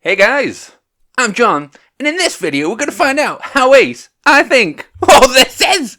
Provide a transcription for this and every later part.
Hey guys, I'm John, and in this video we're going to find out how ace I think all this is!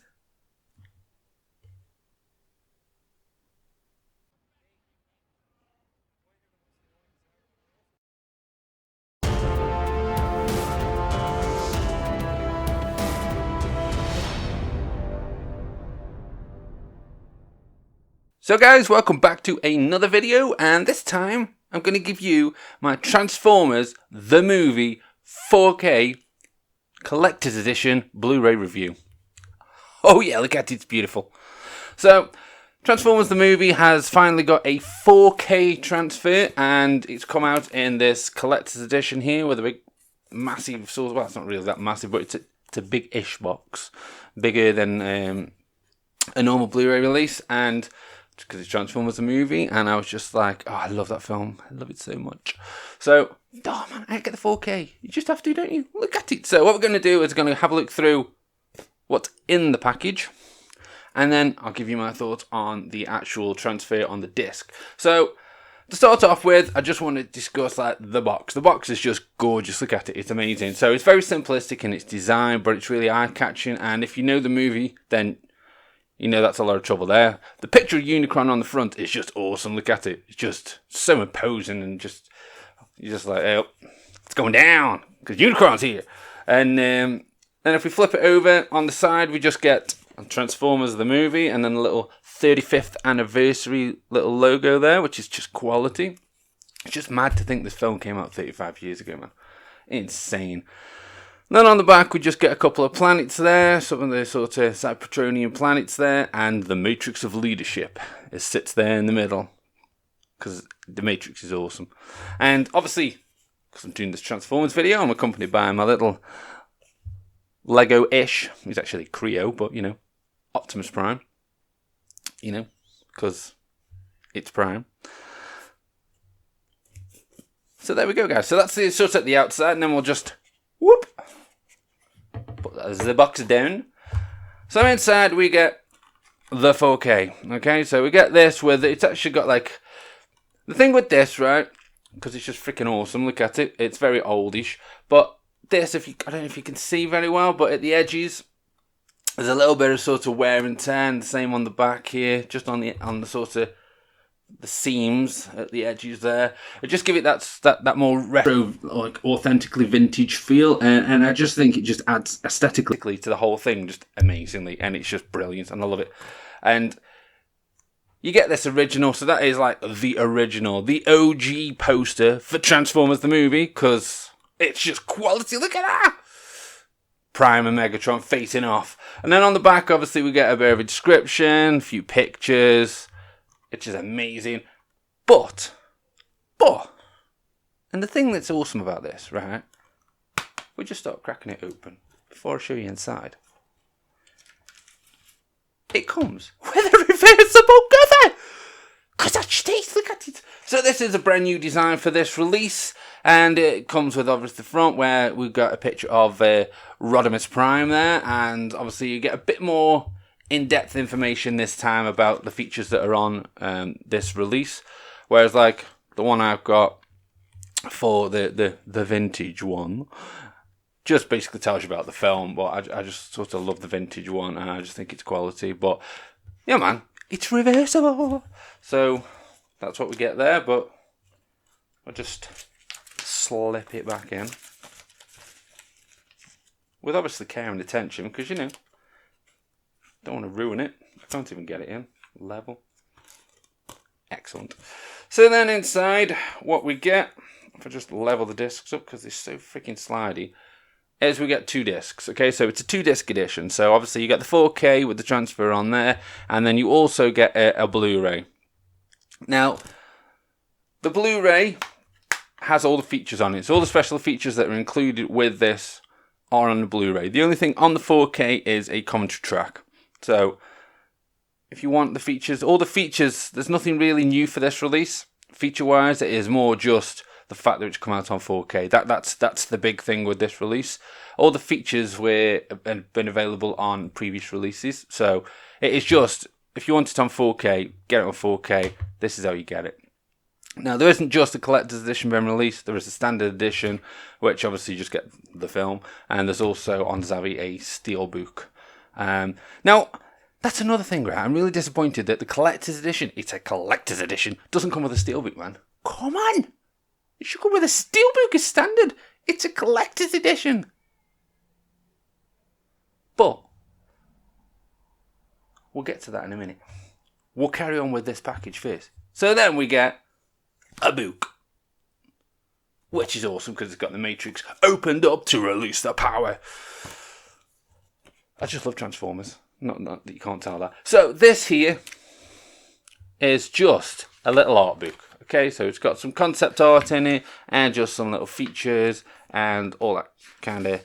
So guys, welcome back to another video, and this time I'm going to give you my Transformers the Movie 4K Collectors Edition Blu Ray review. Oh yeah, look at it, it's beautiful. So, Transformers the Movie has finally got a 4K transfer, and it's come out in this Collector's Edition here with a big, massive, well it's not really that massive, but it's a big-ish box. Bigger than a normal Blu-ray release, and because it's Transformers the Movie, and I was just like, oh, I love that film. I love it so much. So, oh man, I get the 4K. You just have to, don't you? Look at it. So what we're going to do is going to have a look through what's in the package, and then I'll give you my thoughts on the actual transfer on the disc. So, to start off with, I just want to discuss like the box. The box is just gorgeous. Look at it. It's amazing. So, it's very simplistic in its design, but it's really eye-catching, and if you know the movie, then you know that's a lot of trouble there. The picture of Unicron on the front is just awesome. Look at it. It's just so imposing, and just you're just like, oh, it's going down because Unicron's here. And then if we flip it over on the side, we just get Transformers the Movie, and then a little 35th anniversary little logo there, which is just quality. It's just mad to think this film came out 35 years ago, man. Insane. Then on the back we just get a couple of planets there, some of the sort of Cybertronian planets there, and the Matrix of Leadership. It sits there in the middle, because the Matrix is awesome. And obviously, because I'm doing this Transformers video, I'm accompanied by my little Lego-ish, he's actually Creo, but you know, Optimus Prime. You know, because it's Prime. So there we go, guys. So that's the sort of at the outside, and then we'll just whoop. Put the box down. So inside we get the 4K. Okay, so we get this with it's actually got like the thing with this, right? Because it's just freaking awesome. Look at it. It's very oldish, but this, I don't know if you can see very well, but at the edges there's a little bit of sort of wear and tear. And the same on the back here, just on the sort of the seams at the edges there. It just give it that more retro, like authentically vintage feel, and I just think it just adds aesthetically to the whole thing just amazingly, and it's just brilliant, and I love it. And you get this original, so that is like the original, the OG poster for Transformers the Movie, because it's just quality. Look at that! Prime and Megatron facing off, and then on the back obviously we get a bit of a description, a few pictures, which is amazing. But, and the thing that's awesome about this, right, we just start cracking it open before I show you inside. It comes with a reversible cover! Because that's taste, look at it. So this is a brand new design for this release, and it comes with obviously the front where we've got a picture of Rodimus Prime there, and obviously you get a bit more in-depth information this time about the features that are on this release, whereas like the one I've got for the vintage one just basically tells you about the film, but I just sort of love the vintage one, and I just think it's quality. But yeah, man, it's reversible, so that's what we get there. But I'll just slip it back in with obviously care and attention, because you know, don't want to ruin it. I can't even get it in. Level. Excellent. So then inside, what we get, if I just level the discs up, because they're so freaking slidey, is we get two discs. Okay, so it's a 2-disc edition. So obviously you get the 4K with the transfer on there, and then you also get a Blu-ray. Now, the Blu-ray has all the features on it. So all the special features that are included with this are on the Blu-ray. The only thing on the 4K is a commentary track. So, if you want the features, all the features, there's nothing really new for this release. Feature-wise, it is more just the fact that it's come out on 4K. That's the big thing with this release. All the features have been available on previous releases. So, it is just, if you want it on 4K, get it on 4K. This is how you get it. Now, there isn't just a collector's edition being released. There is a standard edition, which obviously you just get the film. And there's also on Zavvi a steelbook. Now, that's another thing, right? I'm really disappointed that the collector's edition, it's a collector's edition, doesn't come with a steelbook, man. Come on! It should come with a steelbook as standard. It's a collector's edition. But we'll get to that in a minute. We'll carry on with this package first. So then we get a book, which is awesome because it's got the Matrix opened up to release the power. I just love Transformers. Not that you can't tell that. So this here is just a little art book. Okay, so it's got some concept art in it and just some little features and all that kind of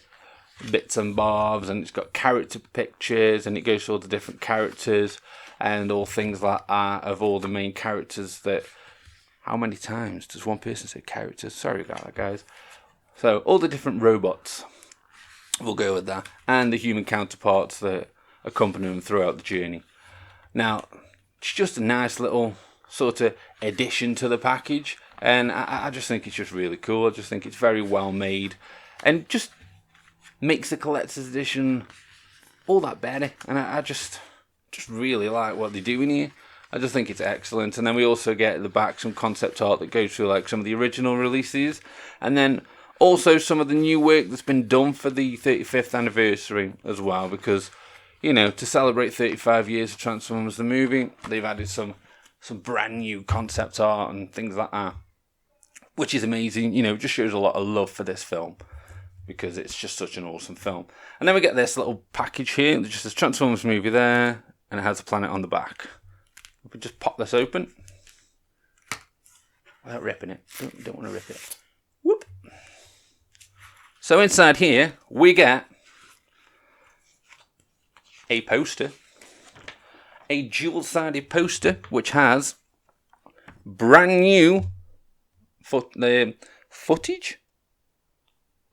bits and bobs, and it's got character pictures and it goes through all the different characters and all things like that of all the main characters that... How many times does one person say characters? Sorry about that, guys. So, all the different robots. We'll go with that. And the human counterparts that accompany them throughout the journey. Now, it's just a nice little sort of addition to the package. And I just think it's just really cool. I just think it's very well made. And just makes the collector's edition all that better. And I just really like what they're doing here. I just think it's excellent. And then we also get at the back some concept art that goes through like some of the original releases. And then also some of the new work that's been done for the 35th anniversary as well. Because, you know, to celebrate 35 years of Transformers the movie, they've added some brand new concept art and things like that. Which is amazing. You know, it just shows a lot of love for this film. Because it's just such an awesome film. And then we get this little package here. There's just a Transformers movie there. And it has a planet on the back. If we just pop this open without ripping it. Don't want to rip it. Whoop. So inside here we get a poster. A dual-sided poster which has brand new footage?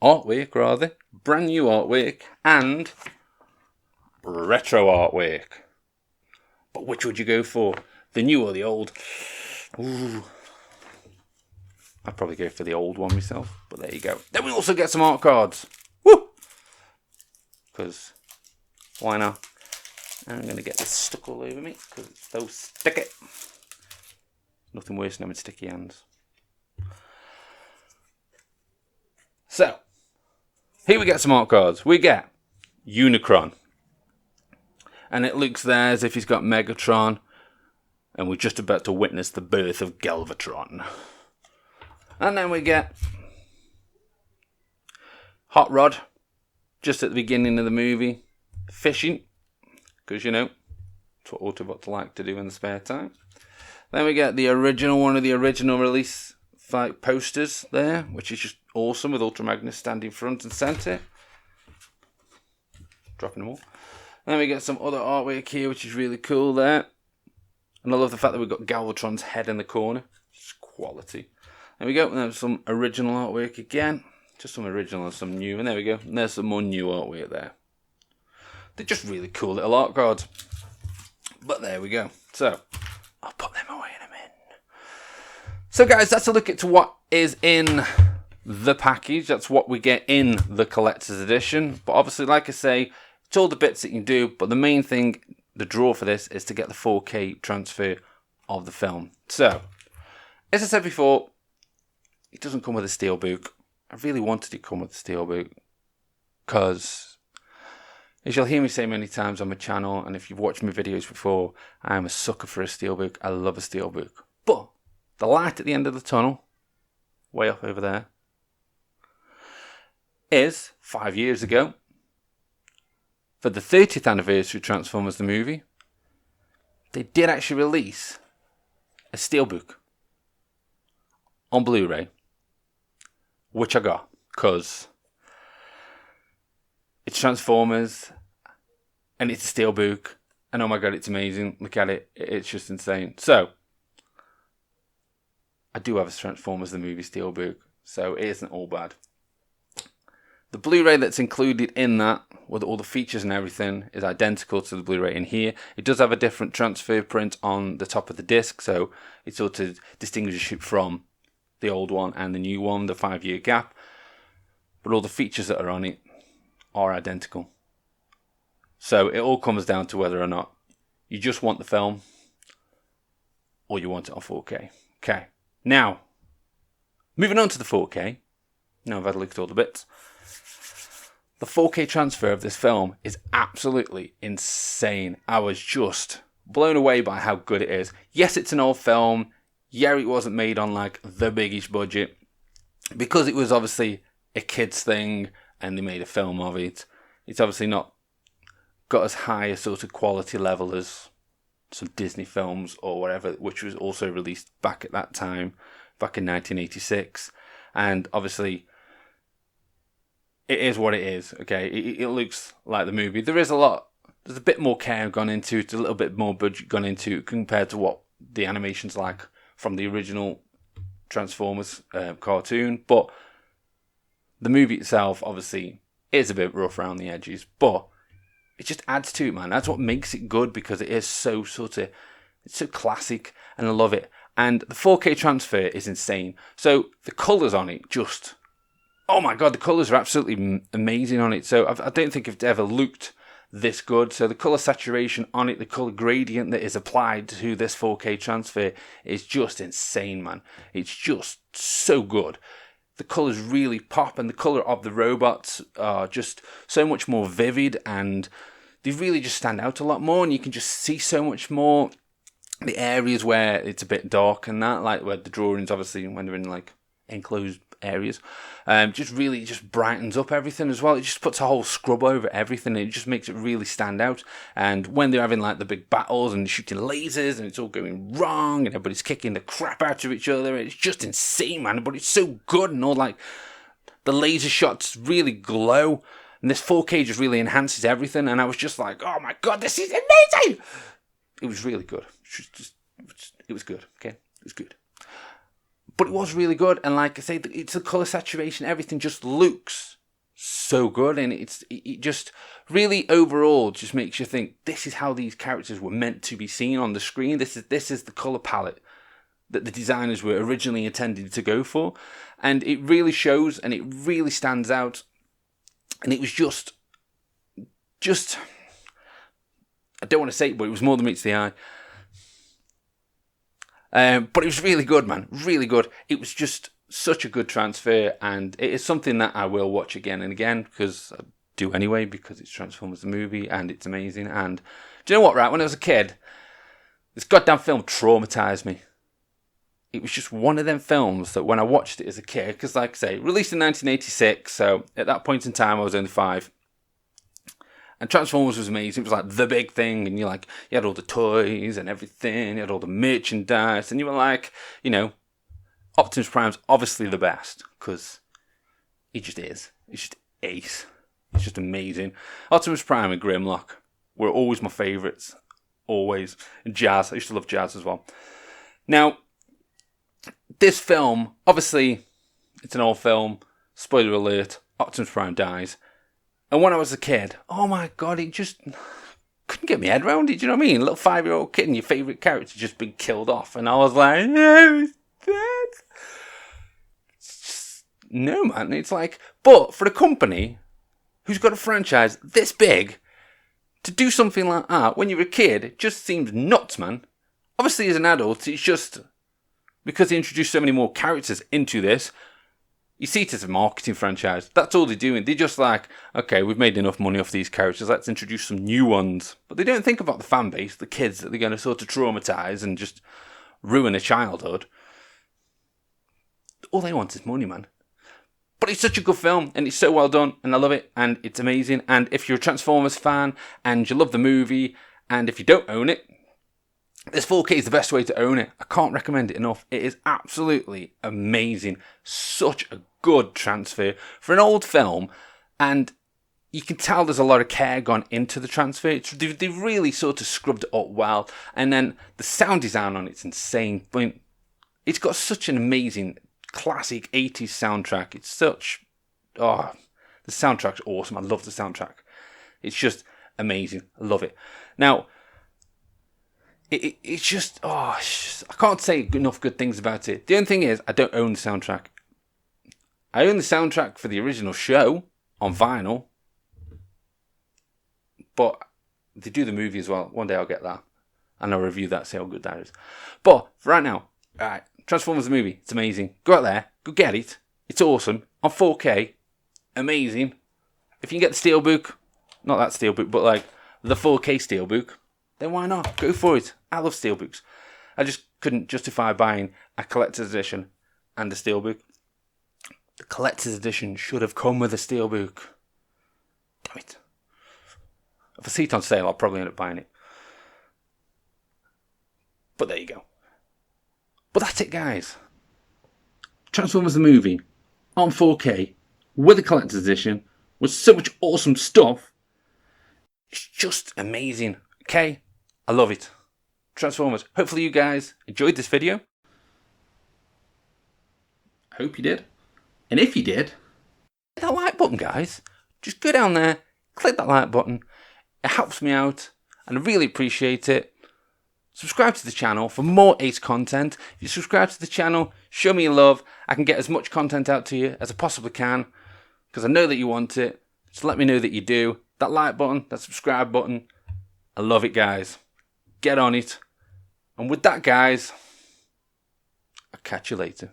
Artwork rather. Brand new artwork and retro artwork. But which would you go for? The new or the old? Ooh. I'd probably go for the old one myself. But there you go. Then we also get some art cards. Woo! Because why not? I'm going to get this stuck all over me because it's so sticky. Nothing worse than having sticky hands. So, here we get some art cards. We get Unicron. And it looks there as if he's got Megatron. And we're just about to witness the birth of Galvatron. And then we get Hot Rod. Just at the beginning of the movie. Fishing. Because, you know, it's what Autobots like to do in the spare time. Then we get the original, one of the original release like posters there. Which is just awesome with Ultra Magnus standing front and centre. Dropping them all. Then we get some other artwork here, which is really cool there. And I love the fact that we've got Galvatron's head in the corner. It's quality. There we go. And there's some original artwork again. Just some original and some new. And there we go. And there's some more new artwork there. They're just really cool little art cards. But there we go. So, I'll put them away in a minute. So guys, that's a look at what is in the package. That's what we get in the collector's edition. But obviously, like I say, it's all the bits that you can do, but the main thing, the draw for this, is to get the 4K transfer of the film. So, as I said before, it doesn't come with a steelbook. I really wanted it to come with a steelbook, because, as you'll hear me say many times on my channel, and if you've watched my videos before, I'm a sucker for a steelbook. I love a steelbook. But, the light at the end of the tunnel, way up over there, is 5 years ago. For the 30th anniversary of Transformers the movie, they did actually release a steelbook on Blu Ray, which I got because it's Transformers and it's a steelbook, and oh my god, it's amazing. Look at it, it's just insane. So, I do have a Transformers the movie steelbook, so it isn't all bad. The Blu-ray that's included in that, with all the features and everything, is identical to the Blu-ray in here. It does have a different transfer print on the top of the disc, so it sort of distinguishes it from the old one and the new one, the 5-year gap. But all the features that are on it are identical. So it all comes down to whether or not you just want the film or you want it on 4K. Okay, now, moving on to the 4K. Now I've had a look at all the bits. The 4K transfer of this film is absolutely insane. I was just blown away by how good it is. Yes, it's an old film. Yeah, it wasn't made on like the biggest budget. Because it was obviously a kid's thing and they made a film of it. It's obviously not got as high a sort of quality level as some Disney films or whatever, which was also released back at that time, back in 1986. And obviously, it is what it is, okay? It looks like the movie. There's a bit more care gone into it, a little bit more budget gone into it compared to what the animation's like from the original Transformers cartoon. But the movie itself, obviously, is a bit rough around the edges, but it just adds to it, man. That's what makes it good, because it is so it's so classic, and I love it. And the 4K transfer is insane. So the colours on it just, oh my god, the colours are absolutely amazing on it. So I don't think it's ever looked this good. So the colour saturation on it, the colour gradient that is applied to this 4K transfer is just insane, man. It's just so good. The colours really pop, and the colour of the robots are just so much more vivid, and they really just stand out a lot more, and you can just see so much more the areas where it's a bit dark and that, like where the drawings, obviously, when they're in like enclosed areas, just brightens up everything as well. It just puts a whole scrub over everything, and it just makes it really stand out. And when they're having like the big battles and shooting lasers and it's all going wrong and everybody's kicking the crap out of each other, it's just insane, man. But it's so good, and all like the laser shots really glow, and this 4K just really enhances everything. And I was just like, oh my god, this is amazing. It was really good. It was good, okay? It was good. But it was really good, and like I say, it's the colour saturation, everything just looks so good, and it just really overall just makes you think, this is how these characters were meant to be seen on the screen. This is the colour palette that the designers were originally intended to go for, and it really shows, and it really stands out, and it was just I don't want to say it, but it was more than meets the eye. But it was really good, man. Really good. It was just such a good transfer, and it is something that I will watch again and again, because I do anyway, because it's Transformers the movie, and it's amazing. And do you know what, right? When I was a kid, this goddamn film traumatized me. It was just one of them films that when I watched it as a kid, because like I say, released in 1986, so at that point in time I was only 5. And Transformers was amazing. It was like the big thing, and you had all the toys and everything, you had all the merchandise, and you were like, Optimus Prime's obviously the best, because he just is. He's just ace. He's just amazing. Optimus Prime and Grimlock were always my favourites. Always. And Jazz. I used to love Jazz as well. Now, this film, obviously, it's an old film. Spoiler alert, Optimus Prime dies. And when I was a kid, oh my god, it just couldn't get my head around it. Do you know what I mean? A little 5-year-old kid and your favourite character just been killed off. And I was like, no, he's dead. It's just, no, man. It's like, but for a company who's got a franchise this big, to do something like that when you're a kid, it just seems nuts, man. Obviously, as an adult, it's just because they introduced so many more characters into this. You see it as a marketing franchise. That's all they're doing. They're just like, okay, we've made enough money off these characters. Let's introduce some new ones. But they don't think about the fan base, the kids that they're going to sort of traumatize and just ruin a childhood. All they want is money, man. But it's such a good film, and it's so well done, and I love it, and it's amazing. And if you're a Transformers fan, and you love the movie, and if you don't own it, this 4K is the best way to own it. I can't recommend it enough. It is absolutely amazing. Such a good transfer for an old film, and you can tell there's a lot of care gone into the transfer. They really sort of scrubbed it up well, and then the sound design on it's insane. I mean, it's got such an amazing classic 80s soundtrack. It's such... there's The soundtrack's awesome. I love the soundtrack. It's just amazing. I love it. Now, it's just, I can't say enough good things about it. The only thing is, I don't own the soundtrack. I own the soundtrack for the original show on vinyl, but they do the movie as well. One day I'll get that, and I'll review that, see how good that is. But for right now, alright, Transformers the movie, it's amazing. Go out there, go get it. It's awesome. On 4K, amazing. If you can get the steelbook, not that steelbook, but like the 4K steelbook, then why not? Go for it. I love steelbooks. I just couldn't justify buying a collector's edition and a steelbook. The collector's edition should have come with a steelbook. Damn it. If I see it on sale, I'll probably end up buying it. But there you go. But that's it, guys. Transformers the movie on 4K with a collector's edition with so much awesome stuff. It's just amazing. Okay? I love it. Transformers. Hopefully you guys enjoyed this video. I hope you did. And if you did, hit that like button, guys. Just go down there, click that like button. It helps me out, and I really appreciate it. Subscribe to the channel for more Ace content. If you subscribe to the channel, show me your love. I can get as much content out to you as I possibly can, because I know that you want it. Just let me know that you do. That like button, that subscribe button. I love it, guys. Get on it. And with that, guys, I'll catch you later.